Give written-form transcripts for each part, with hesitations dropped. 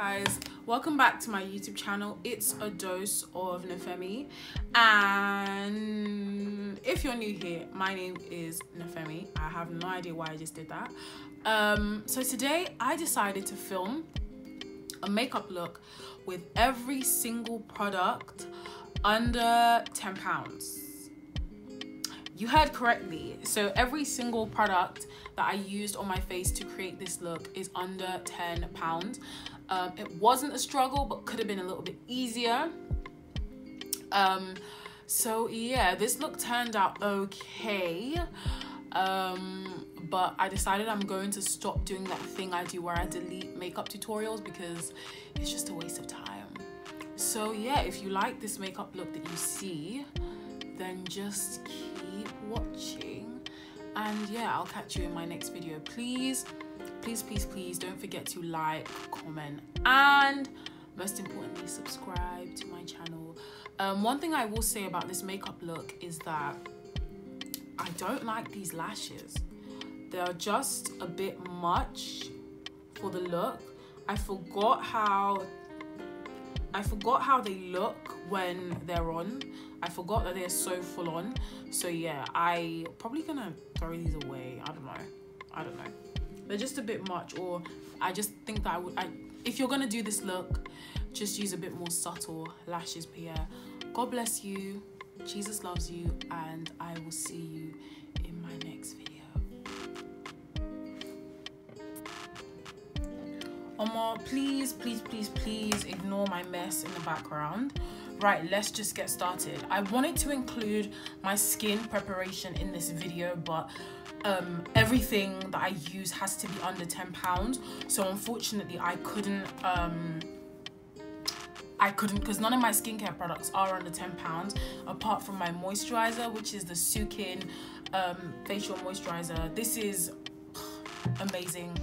guys, welcome back to my YouTube channel. It's a dose of Nifemi, and if you're new here, my name is Nifemi. I have no idea why I just did that. So today I decided to film a makeup look with every single product under £10. You heard correctly. So every single product that I used on my face to create this look is under £10. It wasn't a struggle, but could have been a little bit easier. So yeah, this look turned out okay. But I decided I'm going to stop doing that thing I do where I delete makeup tutorials because it's just a waste of time. So yeah, if you like this makeup look that you see, then just keep watching, and yeah, I'll catch you in my next video. Please don't forget to like, comment, and most importantly, subscribe to my channel. One thing I will say about this makeup look is that I don't like these lashes. They're just a bit much for the look. I forgot how they look when they're on. I forgot that they're so full on. So yeah, I probably gonna throw these away. I don't know. They're just a bit much, or I just think that if you're gonna do this look, just use a bit more subtle lashes. But yeah, God bless you, Jesus loves you, and I will see you in my next video. Please ignore my mess in the background. Right, let's just get started. I wanted to include my skin preparation in this video, but everything that I use has to be under £10. So unfortunately I couldn't because none of my skincare products are under £10 apart from my moisturizer, which is the Sukin facial moisturizer. This is amazing.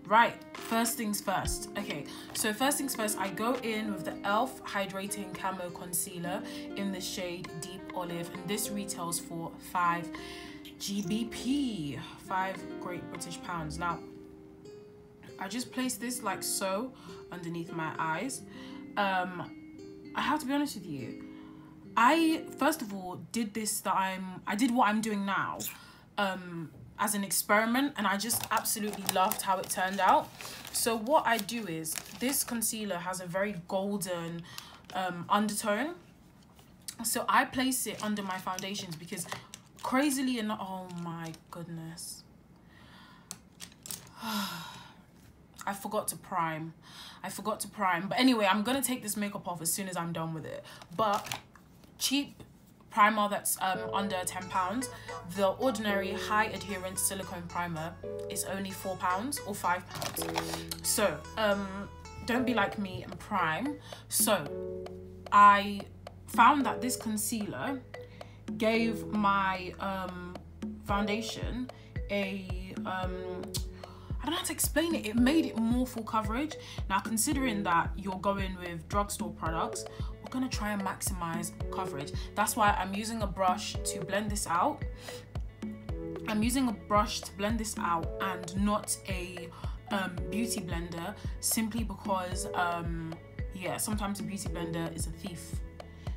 Right, first things first. Okay, so first things first, I go in with the e.l.f. Hydrating Camo Concealer in the shade Deep Olive, and this retails for 5 GBP, 5 Great British Pounds. Now, I just place this like so underneath my eyes. I have to be honest with you. I first of all did this I did what I'm doing now as an experiment, and I just absolutely loved how it turned out. So what I do is, this concealer has a very golden undertone, so I place it under my foundations because crazily enough, oh my goodness, I forgot to prime. But anyway, I'm gonna take this makeup off as soon as I'm done with it. But cheap primer that's under £10. The ordinary high adherence silicone primer is only £4 or £5. So don't be like me and prime. So I found that this concealer gave my foundation a I don't know how to explain it. It made it more full coverage. Now, considering that you're going with drugstore products, we're gonna try and maximize coverage. That's why I'm using a brush to blend this out. I'm using a brush to blend this out and not a beauty blender, simply because, yeah, sometimes a beauty blender is a thief.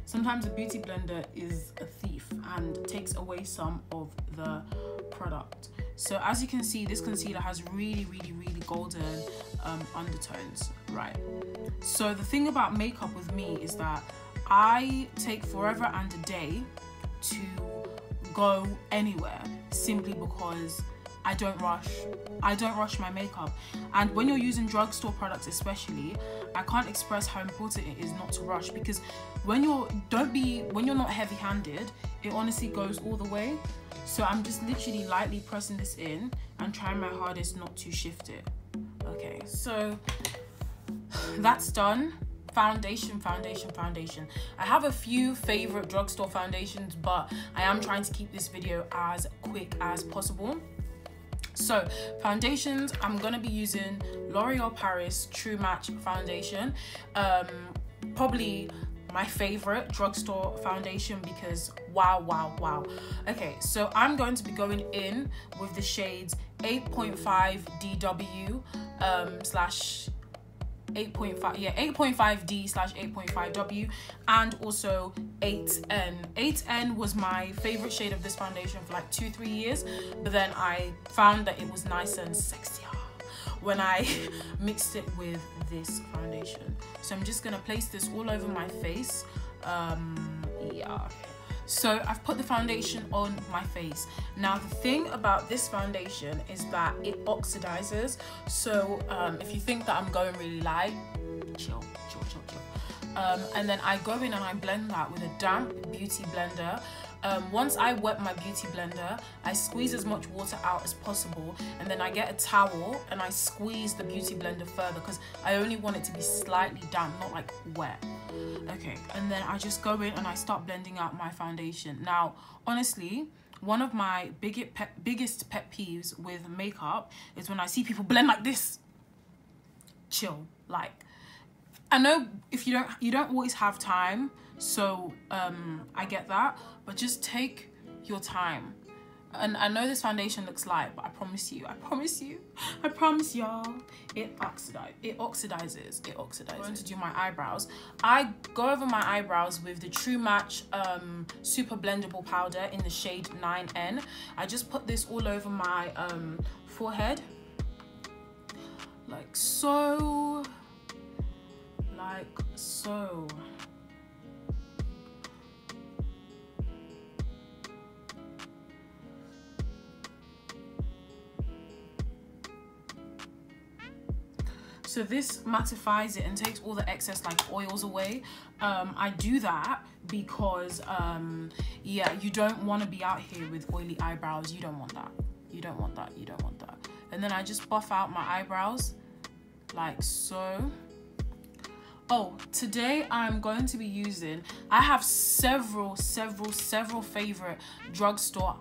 Sometimes a beauty blender is a thief and takes away some of the product. So as you can see, this concealer has really golden undertones, right? So the thing about makeup with me is that I take forever and a day to go anywhere, simply because I don't rush my makeup. And when you're using drugstore products especially, I can't express how important it is not to rush, because when you're not heavy-handed, it honestly goes all the way. So I'm just literally lightly pressing this in and trying my hardest not to shift it. Okay, so that's done. Foundation. I have a few favorite drugstore foundations, but I am trying to keep this video as quick as possible. So foundations, I'm gonna be using L'Oreal Paris True Match foundation. Probably my favorite drugstore foundation because wow. Okay, so I'm going to be going in with the shades 8.5 DW slash 8.5, yeah, 8.5D slash 8.5W, and also 8N. 8N was my favorite shade of this foundation for like 2-3 years, but then I found that it was nice and sexy when I mixed it with this foundation. So I'm just gonna place this all over my face. Yeah. So I've put the foundation on my face. Now the thing about this foundation is that it oxidizes. So if you think that I'm going really light, chill. And then I go in and I blend that with a damp beauty blender. Once I wet my beauty blender, I squeeze as much water out as possible, and then I get a towel and I squeeze the beauty blender further because I only want it to be slightly damp, not like wet. Okay, and then I just go in and I start blending out my foundation. Now, honestly, one of my biggest pet peeves with makeup is when I see people blend like this. Chill. Like, I know if you don't always have time, so I get that, but just take your time. And I know this foundation looks light, but I promise y'all, it oxidizes. I'm going to do my eyebrows. I go over my eyebrows with the True Match super blendable powder in the shade 9N. I just put this all over my forehead, like so. So this mattifies it and takes all the excess like oils away. I do that because yeah, you don't want to be out here with oily eyebrows. You don't want that. And then I just buff out my eyebrows like so. Oh, today I'm going to be using, I have several favorite drugstore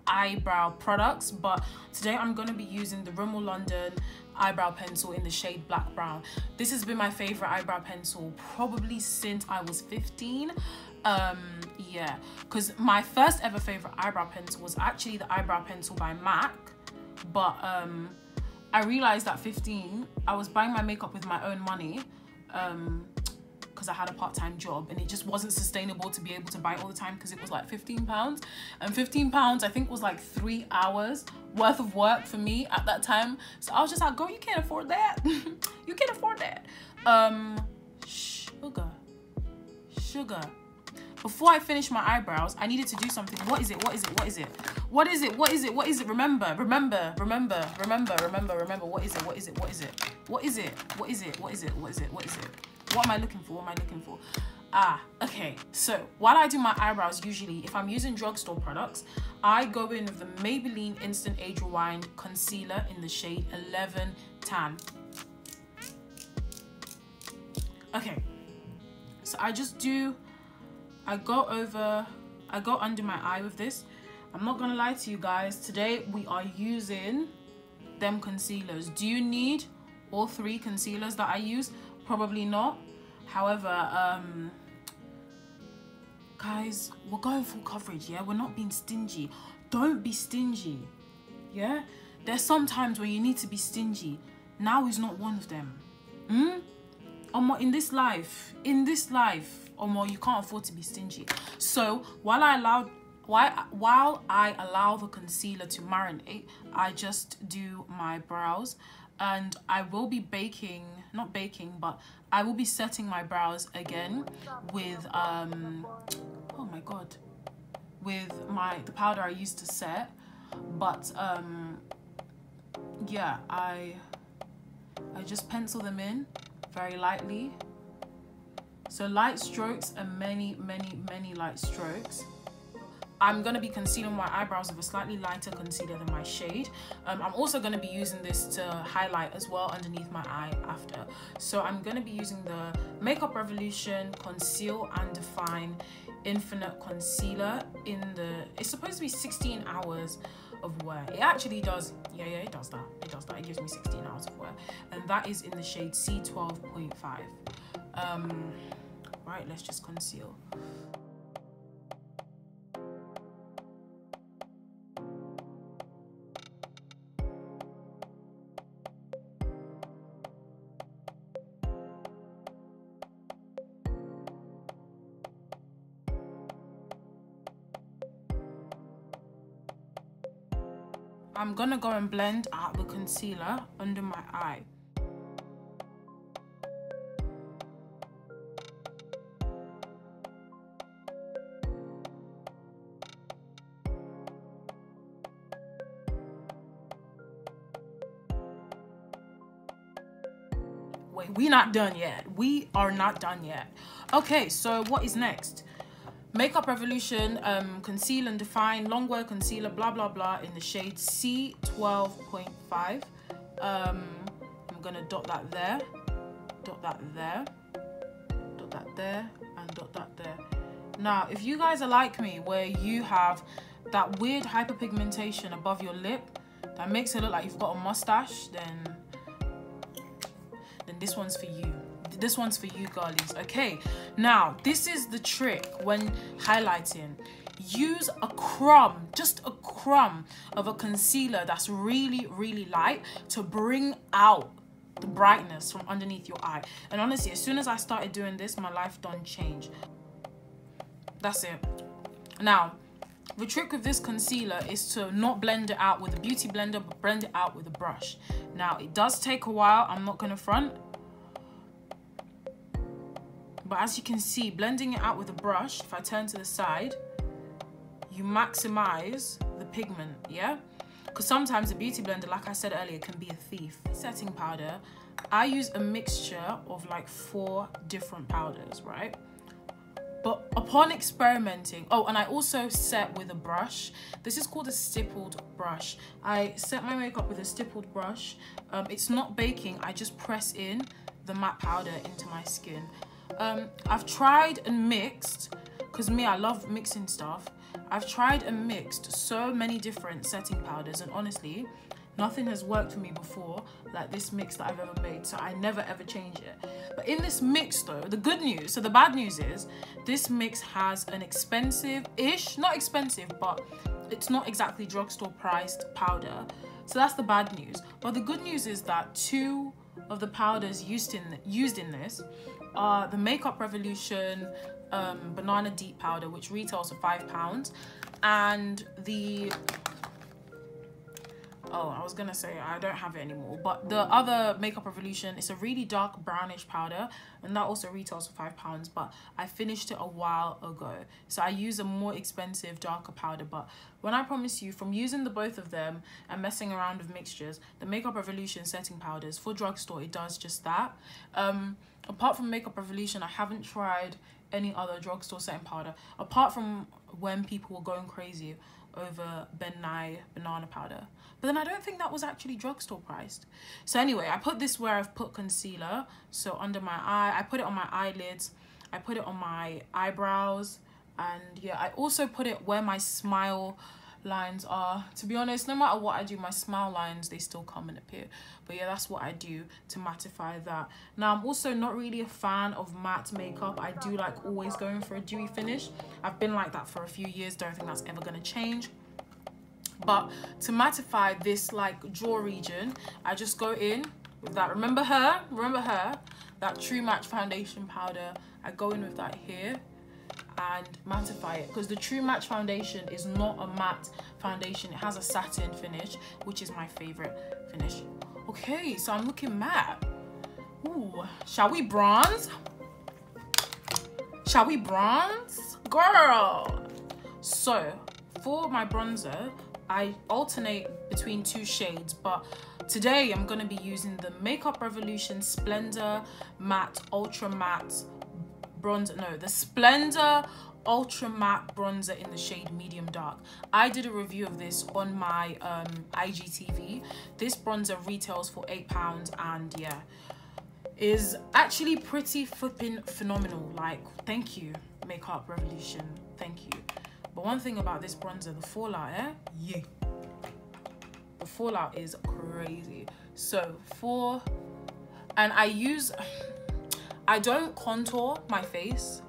eyebrow products, but today I'm going to be using the Rimmel London eyebrow pencil in the shade Black Brown. This has been my favorite eyebrow pencil probably since I was 15. Yeah, because my first ever favorite eyebrow pencil was actually the eyebrow pencil by MAC, but I realized at 15 I was buying my makeup with my own money, because I had a part-time job and it just wasn't sustainable to be able to buy it all the time because it was like £15, and £15 I think was like 3 hours worth of work for me at that time. So I was just like, girl, you can't afford that. You can't afford that. Sugar. Before I finish my eyebrows, I needed to do something. What is it? Remember. What am I looking for? Okay. So while I do my eyebrows, usually if I'm using drugstore products, I go in with the Maybelline Instant Age Rewind Concealer in the shade 11 Tan. Okay. So I go under my eye with this. I'm not gonna lie to you guys, today we are using them concealers. Do you need all 3 concealers that I use? Probably not. However, guys, we're going full coverage, yeah? We're not being stingy. Don't be stingy, yeah? There's some times where you need to be stingy. Now is not one of them. In this life, you can't afford to be stingy. So while I allow the concealer to marinate, I just do my brows, and I will be I will be setting my brows again with oh my god, with the powder I used to set. But yeah, I just pencil them in very lightly. So light strokes and many light strokes. I'm going to be concealing my eyebrows with a slightly lighter concealer than my shade. I'm also going to be using this to highlight as well underneath my eye after. So I'm going to be using the Makeup Revolution Conceal and Define Infinite Concealer it's supposed to be 16 hours of wear. It actually does, yeah, it does that. It gives me 16 hours of wear. And that is in the shade C12.5. Right, let's just conceal. I'm gonna go and blend out the concealer under my eye. Wait, we not done yet. We are not done yet. Okay, so what is next? Makeup Revolution Conceal and Define Longwear Concealer, blah blah blah, in the shade C12.5. I'm gonna dot that there, dot that there, dot that there, and dot that there. Now, if you guys are like me, where you have that weird hyperpigmentation above your lip that makes it look like you've got a mustache, then this one's for you. This one's for you, girlies. Okay, now this is the trick when highlighting. Use a crumb, just a crumb of a concealer that's really, really light to bring out the brightness from underneath your eye. And honestly, as soon as I started doing this, my life done changed. That's it. Now, the trick with this concealer is to not blend it out with a beauty blender, but blend it out with a brush. Now, it does take a while, I'm not gonna front. But as you can see, blending it out with a brush, if I turn to the side, you maximize the pigment, yeah? Because sometimes a beauty blender, like I said earlier, can be a thief. Setting powder, I use a mixture of like 4 different powders, right? But upon experimenting, oh, and I also set with a brush. This is called a stippled brush. I set my makeup with a stippled brush. It's not baking, I just press in the matte powder into my skin. I've tried and mixed, because me, I love mixing stuff. I've tried and mixed so many different setting powders, and honestly, nothing has worked for me before like this mix that I've ever made, so I never ever change it. But in this mix though, the good news, so the bad news is, this mix has an expensive-ish, not expensive, but it's not exactly drugstore priced powder. So that's the bad news. But the good news is that 2 of the powders used in this are the Makeup Revolution Banana Deep Powder, which retails for £5, and the, oh, I was gonna say I don't have it anymore, but the other Makeup Revolution, it's a really dark brownish powder, and that also retails for £5, but I finished it a while ago, so I use a more expensive darker powder. But when I promise you, from using the both of them and messing around with mixtures, the Makeup Revolution setting powders for drugstore, it does just that. Apart from Makeup Revolution, I haven't tried any other drugstore setting powder, apart from when people were going crazy over Ben Nye banana powder. But then I don't think that was actually drugstore priced. So anyway, I put this where I've put concealer, so under my eye. I put it on my eyelids, I put it on my eyebrows, and yeah, I also put it where my smile lines are. To be honest, no matter what I do, my smile lines, they still come and appear. But yeah, that's what I do to mattify that. Now, I'm also not really a fan of matte makeup. I do like always going for a dewy finish. I've been like that for a few years, don't think that's ever gonna change. But to mattify this like jaw region, I just go in with that, remember her, that True Match foundation powder. I go in with that here and mattify it, because the True Match foundation is not a matte foundation, it has a satin finish, which is my favorite finish. Okay, so I'm looking matte. Ooh, shall we bronze? Shall we bronze? Girl! So, for my bronzer, I alternate between 2 shades, but today I'm gonna be using the Makeup Revolution Splendor Matte Ultra Matte bronzer, no, the Splendor Ultra Matte bronzer in the shade Medium Dark. I did a review of this on my IGTV. This bronzer retails for £8, and yeah, is actually pretty flipping phenomenal. Like, thank you, Makeup Revolution, thank you. But one thing about this bronzer, the fallout, yeah, the fallout is crazy. So and I don't contour my face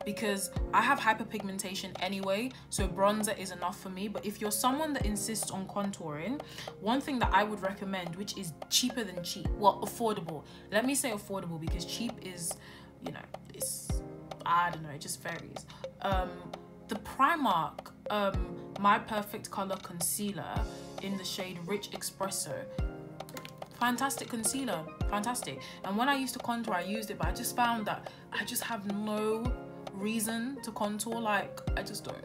because I have hyperpigmentation anyway, so bronzer is enough for me. But if you're someone that insists on contouring, one thing that I would recommend, which is cheaper than cheap, well, affordable, let me say affordable, because cheap is, you know, it's, I don't know, it just varies. The Primark My Perfect Color Concealer in the shade Rich Espresso. Fantastic concealer, fantastic. And when I used to contour, I used it, but I just found that I just have no reason to contour. Like, I just don't.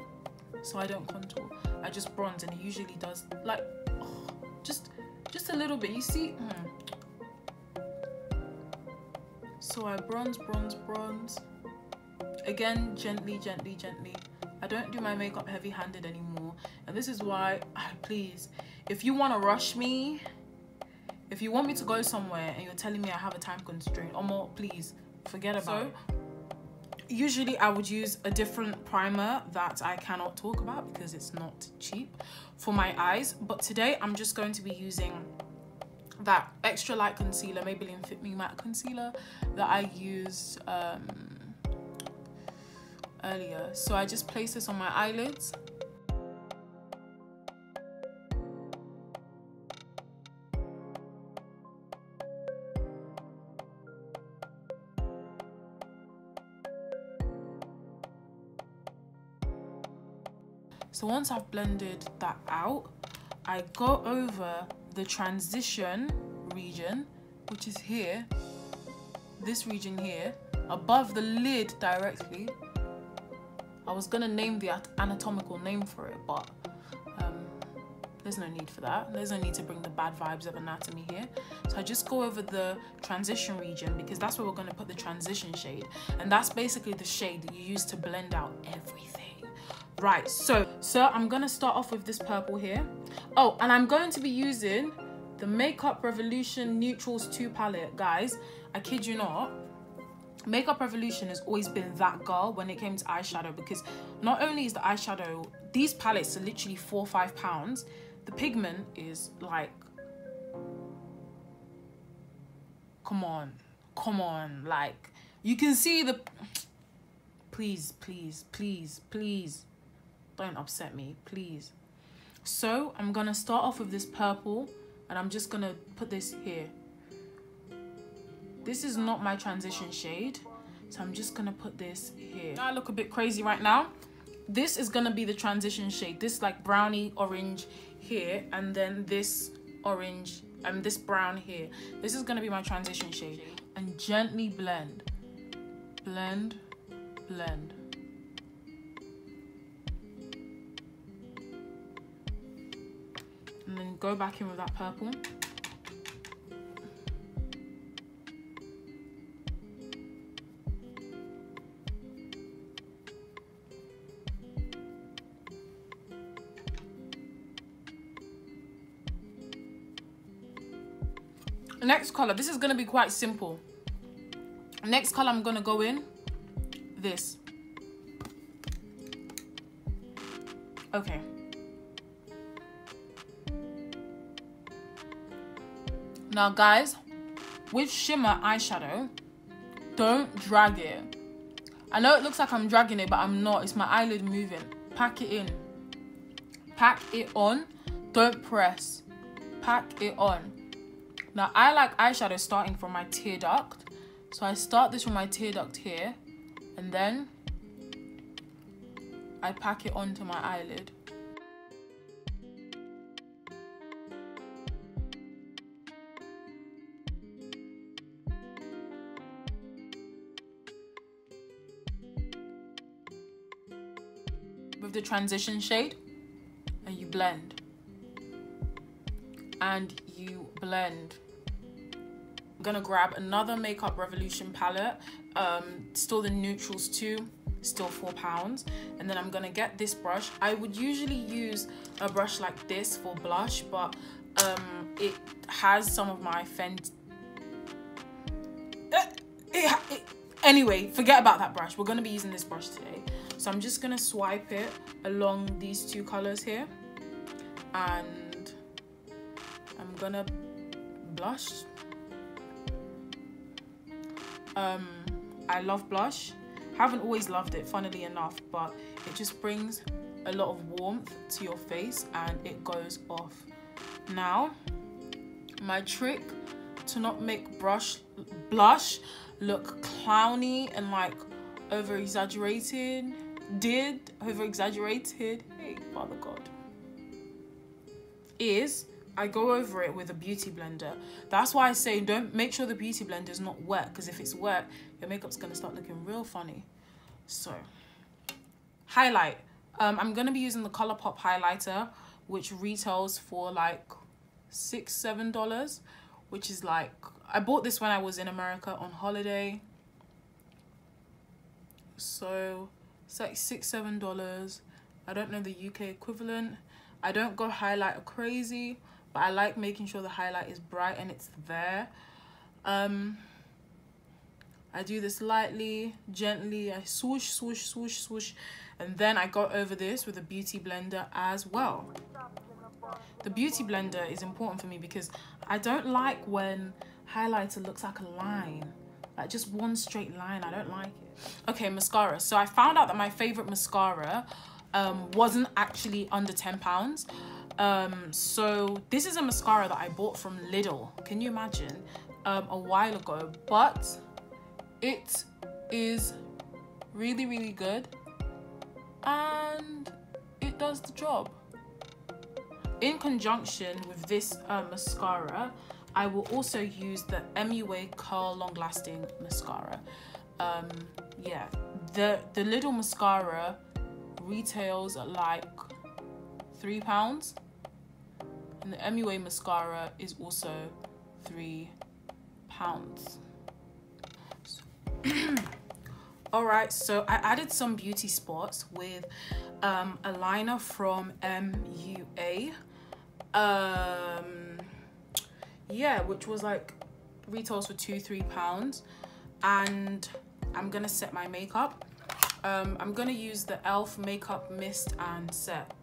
So I don't contour. I just bronze, and it usually does, like, just a little bit. You see? So I bronze. Again, gently. I don't do my makeup heavy-handed anymore. And this is why, please, if you want to rush me, if you want me to go somewhere and you're telling me I have a time constraint, or more, please, forget about it. Usually I would use a different primer that I cannot talk about because it's not cheap for my eyes. But today I'm just going to be using that extra light concealer, Maybelline Fit Me Matte Concealer, that I used earlier. So I just place this on my eyelids. So once I've blended that out, I go over the transition region, which is here, this region here, above the lid directly. I was gonna name the anatomical name for it, but there's no need for that. There's no need to bring the bad vibes of anatomy here. So I just go over the transition region because that's where we're gonna put the transition shade. And that's basically the shade that you use to blend out everything. Right, so I'm gonna start off with this purple here. Oh, and I'm going to be using the Makeup Revolution Neutrals 2 palette. Guys, I kid you not, Makeup Revolution has always been that girl when it came to eyeshadow, because not only is the eyeshadow, these palettes are literally £4 or £5. The pigment is like, come on, like, you can see the, please, don't upset me, please. So I'm gonna start off with this purple, and I'm just gonna put this here. This is not my transition shade, so I'm just gonna put this here. I look a bit crazy right now. This is gonna be the transition shade, this like brownie orange here, and then this orange and this brown here. This is gonna be my transition shade. And gently blend. And then go back in with that purple. Next color, this is gonna be quite simple. Next color I'm gonna go in, this. Okay. Now guys, with shimmer eyeshadow, don't drag it. I know it looks like I'm dragging it, but I'm not. It's my eyelid moving. Pack it in. Pack it on. Don't press. Pack it on. Now I like eyeshadow starting from my tear duct. So I start this from my tear duct here, and then I pack it onto my eyelid. With the transition shade, and you blend. And you blend. I'm gonna grab another Makeup Revolution palette, still the Neutrals 2, still £4. And then I'm gonna get this brush. I would usually use a brush like this for blush, but it has some of my anyway, forget about that brush. We're gonna be using this brush today. So I'm just gonna swipe it along these two colors here, and I'm gonna blush. I love blush. Haven't always loved it, funnily enough, but it just brings a lot of warmth to your face and it goes off. Now, my trick to not make blush look clowny and like over-exaggerated, hey, Father God, is I go over it with a beauty blender. That's why I say don't make sure the beauty blender is not wet, because if it's wet, your makeup's gonna start looking real funny. So, highlight. I'm gonna be using the ColourPop highlighter, which retails for like $6-7, which is like, I bought this when I was in America on holiday. So it's like $6-7. I don't know the UK equivalent. I don't go highlighter crazy, but I like making sure the highlight is bright and it's there. I do this lightly, gently. I swoosh, swoosh, swoosh, swoosh, and then I go over this with a beauty blender as well. The beauty blender is important for me because I don't like when highlighter looks like a line, like just one straight line. I don't like it. Okay, mascara. So I found out that my favorite mascara wasn't actually under £10. So this is a mascara that I bought from Lidl. Can you imagine? A while ago, but it is really, really good and it does the job. In conjunction with this mascara, I will also use the MUA Curl Long Lasting Mascara. Yeah, the Lidl mascara retails at like £3, and the MUA mascara is also £3. Alright, so I added some beauty spots with a liner from MUA. Yeah, which was like retails for £2-3, and I'm gonna set my makeup. I'm gonna use the e.l.f. makeup mist and set.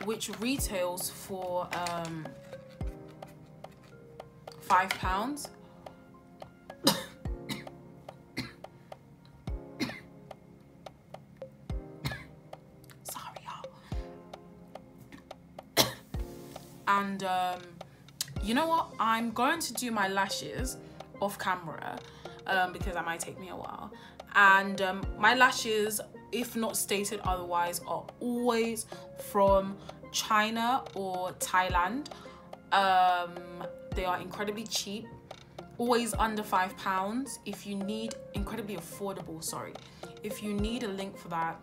Which retails for £5. Sorry, y'all. And you know what? I'm going to do my lashes off camera because that might take me a while. And my lashes, if not stated otherwise, are always from China or Thailand. They are incredibly cheap, always under £5. If you need, incredibly affordable, sorry. If you need a link for that,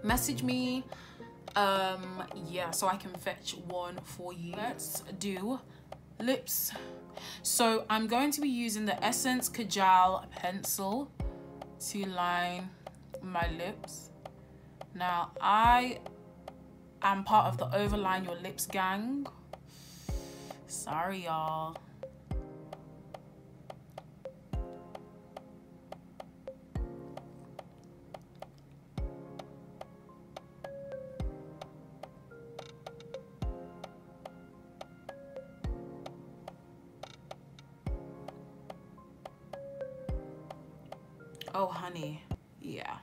message me. Yeah, so I can fetch one for you. Let's do lips. So I'm going to be using the Essence Kajal pencil to line my lips. Now I am part of the Overline Your Lips gang. Sorry, y'all. Oh, honey, yeah.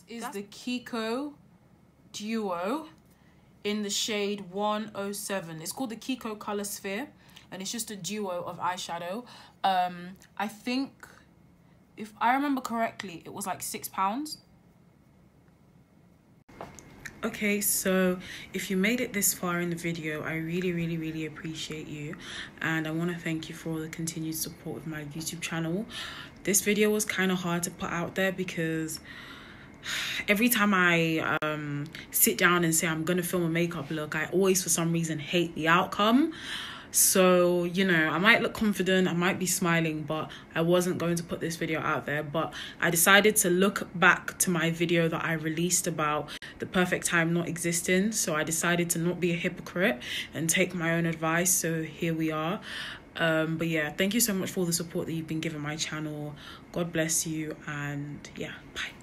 This is the Kiko Duo in the shade 107. It's called the Kiko Color Sphere, and it's just a duo of eyeshadow. I think, if I remember correctly, it was like £6. Okay, so if you made it this far in the video, I really appreciate you, and I want to thank you for all the continued support with my YouTube channel. This video was kind of hard to put out there because every time I sit down and say I'm gonna film a makeup look, I always for some reason hate the outcome. So, you know, I might look confident, I might be smiling, but I wasn't going to put this video out there. But I decided to look back to my video that I released about the perfect time not existing. So I decided to not be a hypocrite and take my own advice. So here we are. But yeah, thank you so much for all the support that you've been giving my channel. God bless you, and yeah, bye.